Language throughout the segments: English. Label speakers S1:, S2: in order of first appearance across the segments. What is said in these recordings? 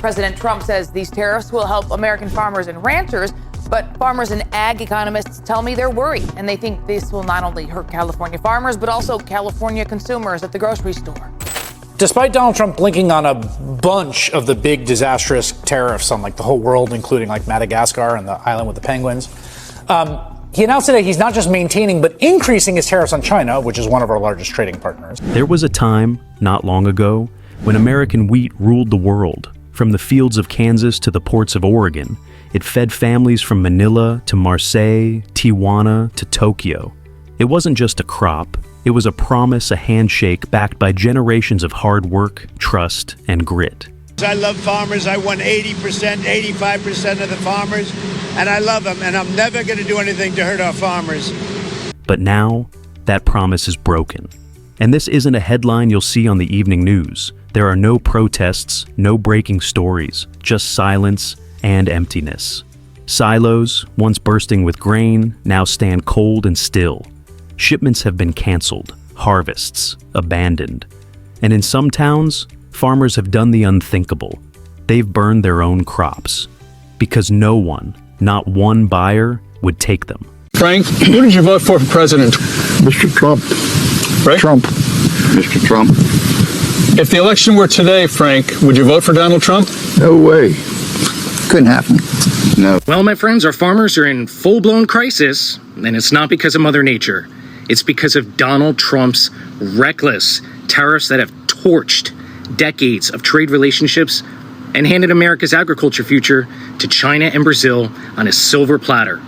S1: President Trump says these tariffs will help American farmers and ranchers, but farmers and ag economists tell me they're worried, and they think this will not only hurt California farmers, but also California consumers at the grocery store.
S2: Despite Donald Trump blinking on a bunch of the big disastrous tariffs on like the whole world, including like Madagascar and the island with the penguins, he announced today he's not just maintaining but increasing his tariffs on China, which is one of our largest trading partners.
S3: There was a time, not long ago, when American wheat ruled the world. From the fields of Kansas to the ports of Oregon, it fed families from Manila to Marseilles, Tijuana to Tokyo. It wasn't just a crop. It was a promise, a handshake backed by generations of hard work, trust, and grit.
S4: I love farmers. I won 80%, 85% of the farmers, and I love them, and I'm never going to do anything to hurt our farmers.
S3: But now, that promise is broken. And this isn't a headline you'll see on the evening news. There are no protests, no breaking stories, just silence and emptiness. Silos, once bursting with grain, now stand cold and still. Shipments have been canceled, harvests abandoned. And in some towns, farmers have done the unthinkable. They've burned their own crops because no one, not one buyer, would take them.
S5: Frank, who did you vote for president?
S6: Mr. Trump.
S5: Right?
S6: Trump. Mr. Trump.
S5: If the election were today, Frank, would you vote for Donald Trump?
S6: No way. Couldn't happen. No.
S7: Well, my friends, our farmers are in full-blown crisis, and it's not because of Mother Nature. It's because of Donald Trump's reckless tariffs that have torched decades of trade relationships and handed America's agriculture future to China and Brazil on a silver platter.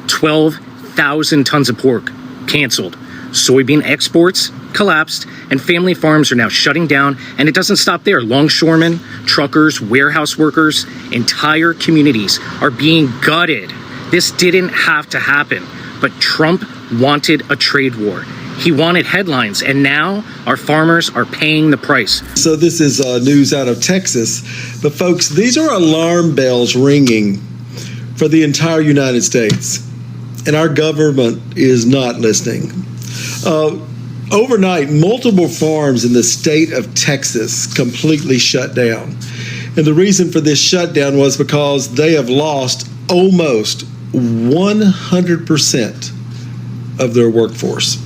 S7: 12,000 tons of pork canceled. Soybean exports collapsed, and family farms are now shutting down. And it doesn't stop there. Longshoremen, truckers, warehouse workers, entire communities are being gutted. This didn't have to happen, but Trump wanted a trade war. He wanted headlines, and now our farmers are paying the price.
S8: So this is news out of Texas. But folks, these are alarm bells ringing for the entire United States. And our government is not listening. Overnight, multiple farms in the state of Texas completely shut down. And the reason for this shutdown was because they have lost almost 100% of their workforce.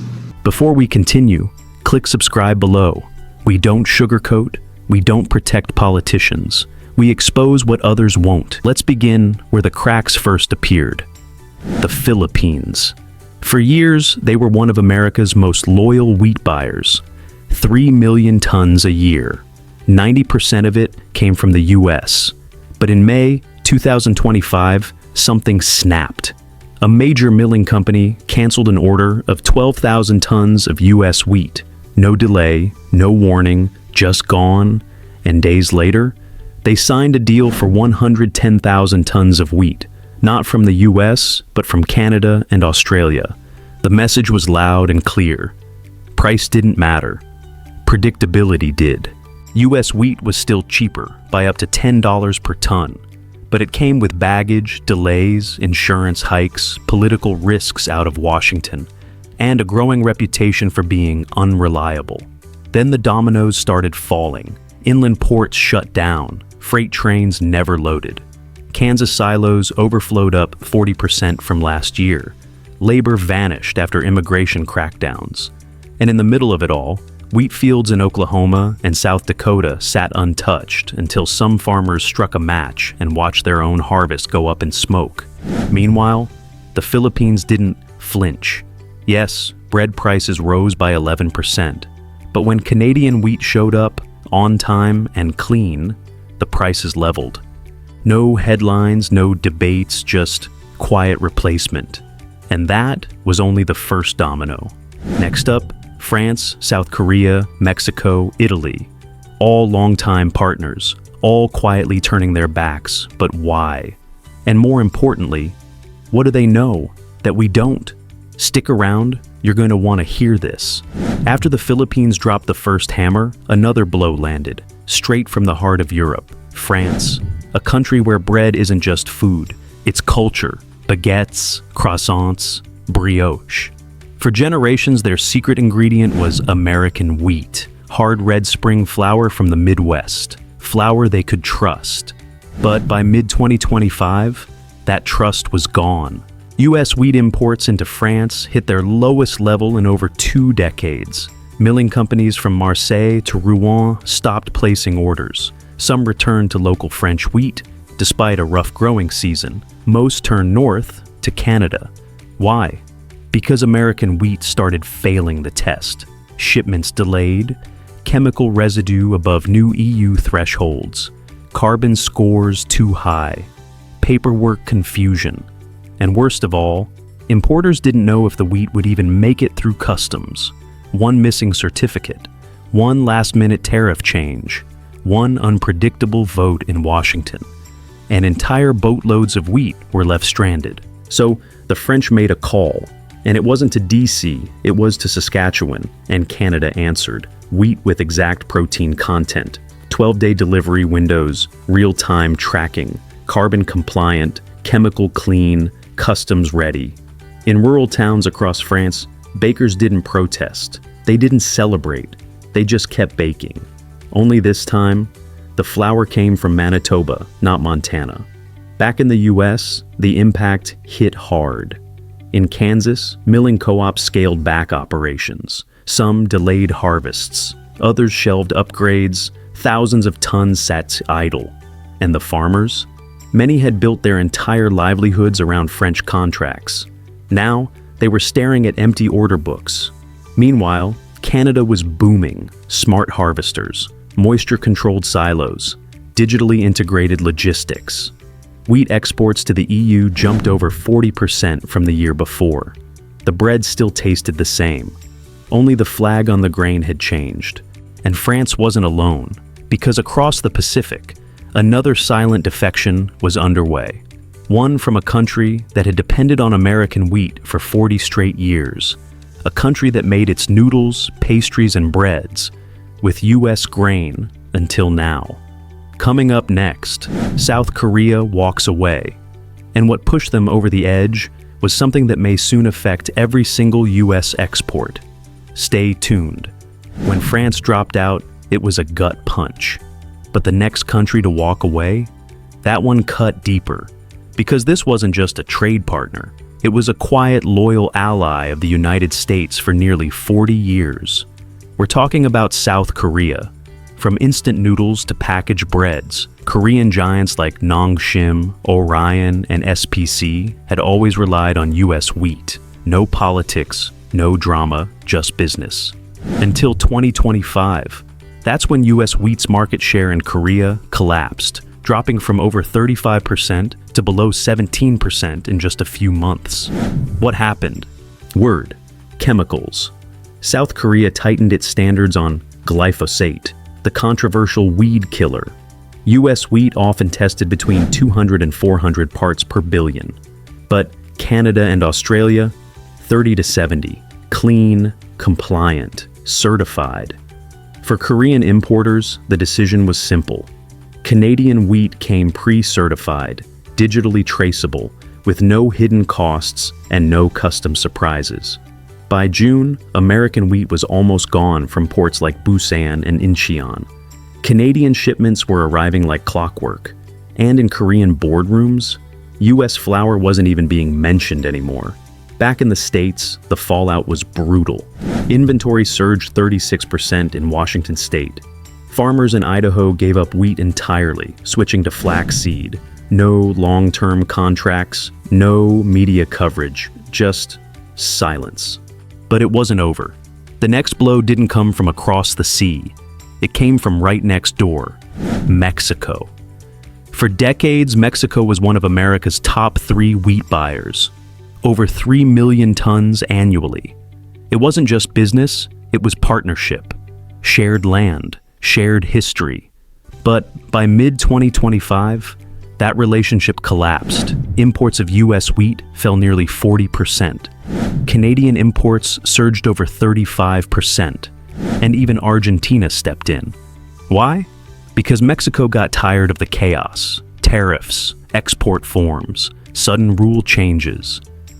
S3: Before we continue, click subscribe below. We don't sugarcoat, we don't protect politicians. We expose what others won't. Let's begin where the cracks first appeared. The Philippines. For years, they were one of America's most loyal wheat buyers. 3 million tons a year. 90% of it came from the U.S. But in May 2025, something snapped. A major milling company canceled an order of 12,000 tons of U.S. wheat. No delay, no warning, just gone. And days later, they signed a deal for 110,000 tons of wheat. Not from the US, but from Canada and Australia. The message was loud and clear. Price didn't matter. Predictability did. US wheat was still cheaper, by up to $10 per ton. But it came with baggage, delays, insurance hikes, political risks out of Washington, and a growing reputation for being unreliable. Then the dominoes started falling. Inland ports shut down. Freight trains never loaded. Kansas silos overflowed up 40% from last year. Labor vanished after immigration crackdowns. And in the middle of it all, wheat fields in Oklahoma and South Dakota sat untouched until some farmers struck a match and watched their own harvest go up in smoke. Meanwhile, the Philippines didn't flinch. Yes, bread prices rose by 11%. But when Canadian wheat showed up, on time and clean, the prices leveled. No headlines, no debates, just quiet replacement. And that was only the first domino. Next up, France, South Korea, Mexico, Italy. All longtime partners, all quietly turning their backs. But why? And more importantly, what do they know that we don't? Stick around, you're going to want to hear this. After the Philippines dropped the first hammer, another blow landed, straight from the heart of Europe, France. A country where bread isn't just food, it's culture. Baguettes, croissants, brioche. For generations, their secret ingredient was American wheat, hard red spring flour from the Midwest. flour they could trust. But by mid-2025, that trust was gone. U.S. wheat imports into France hit their lowest level in over 2 decades. Milling companies from Marseilles to Rouen stopped placing orders. Some returned to local French wheat, despite a rough growing season. Most turned north to Canada. Why? Because American wheat started failing the test. Shipments delayed, chemical residue above new EU thresholds, carbon scores too high, paperwork confusion, and worst of all, importers didn't know if the wheat would even make it through customs. One missing certificate, one last-minute tariff change, one unpredictable vote in Washington, and entire boatloads of wheat were left stranded. So the French made a call, and it wasn't to DC, it was to Saskatchewan, and Canada answered. Wheat with exact protein content, 12-day delivery windows, real-time tracking, carbon compliant, chemical clean, customs ready. In rural towns across France, bakers didn't protest. They didn't celebrate. They just kept baking. Only this time, the flour came from Manitoba, not Montana. Back in the US, the impact hit hard. In Kansas, milling co-ops scaled back operations. Some delayed harvests. Others shelved upgrades. Thousands of tons sat idle. And the farmers? Many had built their entire livelihoods around French contracts. Now, they were staring at empty order books. Meanwhile, Canada was booming. Smart harvesters, moisture-controlled silos, digitally integrated logistics. Wheat exports to the EU jumped over 40% from the year before. The bread still tasted the same. Only the flag on the grain had changed. And France wasn't alone, because across the Pacific, another silent defection was underway. One from a country that had depended on American wheat for 40 straight years. A country that made its noodles, pastries, and breads with U.S. grain until now. Coming up next, South Korea walks away. And what pushed them over the edge was something that may soon affect every single U.S. export. Stay tuned. When France dropped out, it was a gut punch. But the next country to walk away? That one cut deeper. Because this wasn't just a trade partner. It was a quiet, loyal ally of the United States for nearly 40 years. We're talking about South Korea. From instant noodles to packaged breads, Korean giants like Nongshim, Orion, and SPC had always relied on U.S. wheat. No politics, no drama, just business. Until 2025. That's when U.S. wheat's market share in Korea collapsed, dropping from over 35% to below 17% in just a few months. What happened? Word: chemicals. South Korea tightened its standards on glyphosate, the controversial weed killer. U.S. wheat often tested between 200 and 400 parts per billion. But Canada and Australia, 30 to 70. Clean, compliant, certified. For Korean importers, the decision was simple. Canadian wheat came pre-certified, digitally traceable, with no hidden costs and no custom surprises. By June, American wheat was almost gone from ports like Busan and Incheon. Canadian shipments were arriving like clockwork. And in Korean boardrooms, U.S. flour wasn't even being mentioned anymore. Back in the States, the fallout was brutal. Inventory surged 36% in Washington state. Farmers in Idaho gave up wheat entirely, switching to flaxseed. No long-term contracts, no media coverage, just silence. But it wasn't over. The next blow didn't come from across the sea. It came from right next door, Mexico. For decades, Mexico was one of America's top 3 wheat buyers. Over 3 million tons annually. It wasn't just business, it was partnership. Shared land, shared history. But by mid-2025, that relationship collapsed. Imports of U.S. wheat fell nearly 40%. Canadian imports surged over 35%. And even Argentina stepped in. Why? Because Mexico got tired of the chaos. Tariffs, export forms, sudden rule changes.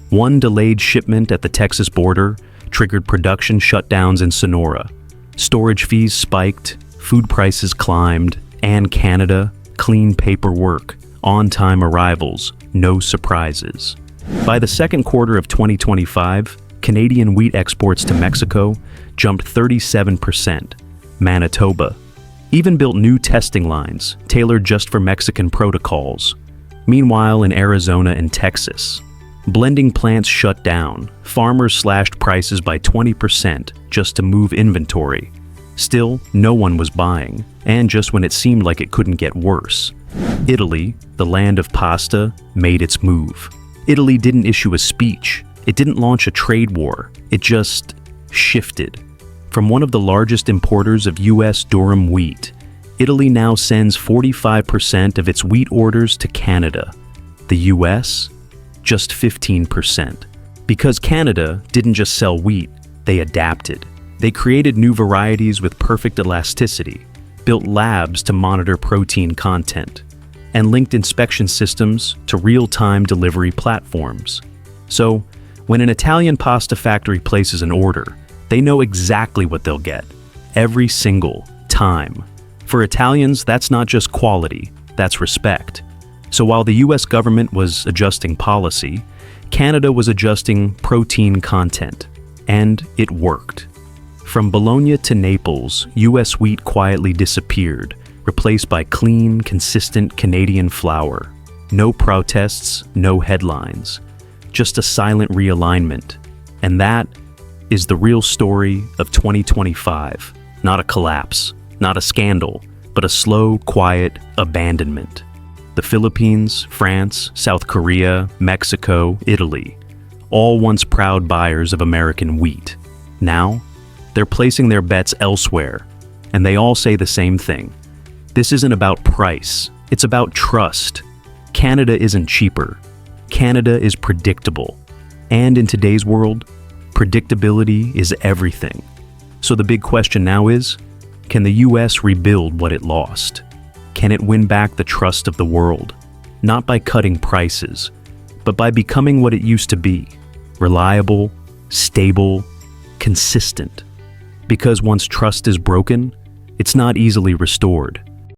S3: One delayed shipment at the Texas border triggered production shutdowns in Sonora. Storage fees spiked, food prices climbed, And Canada, clean paperwork, on-time arrivals, no surprises. By the second quarter of 2025, Canadian wheat exports to Mexico jumped 37%. Manitoba even built new testing lines tailored just for Mexican protocols. Meanwhile, in Arizona and Texas, blending plants shut down. Farmers slashed prices by 20% just to move inventory. Still, no one was buying, and just when it seemed like it couldn't get worse. Italy, the land of pasta, made its move. Italy didn't issue a speech. It didn't launch a trade war. It just shifted. From one of the largest importers of U.S. durum wheat, Italy now sends 45% of its wheat orders to Canada. The U.S., just 15%. Because Canada didn't just sell wheat, they adapted. They created new varieties with perfect elasticity, built labs to monitor protein content, and linked inspection systems to real-time delivery platforms. So, when an Italian pasta factory places an order, they know exactly what they'll get, every single time. For Italians, that's not just quality, that's respect. So while the US government was adjusting policy, Canada was adjusting protein content, and it worked. From Bologna to Naples, US wheat quietly disappeared, replaced by clean, consistent Canadian flour. No protests, no headlines, just a silent realignment. And that is the real story of 2025. Not a collapse, not a scandal, but a slow, quiet abandonment. The Philippines, France, South Korea, Mexico, Italy, all once proud buyers of American wheat. Now, they're placing their bets elsewhere, and they all say the same thing. This isn't about price, it's about trust. Canada isn't cheaper. Canada is predictable. And in today's world, predictability is everything. So the big question now is, can the US rebuild what it lost? Can it win back the trust of the world? Not by cutting prices, but by becoming what it used to be, reliable, stable, consistent. Because once trust is broken, it's not easily restored.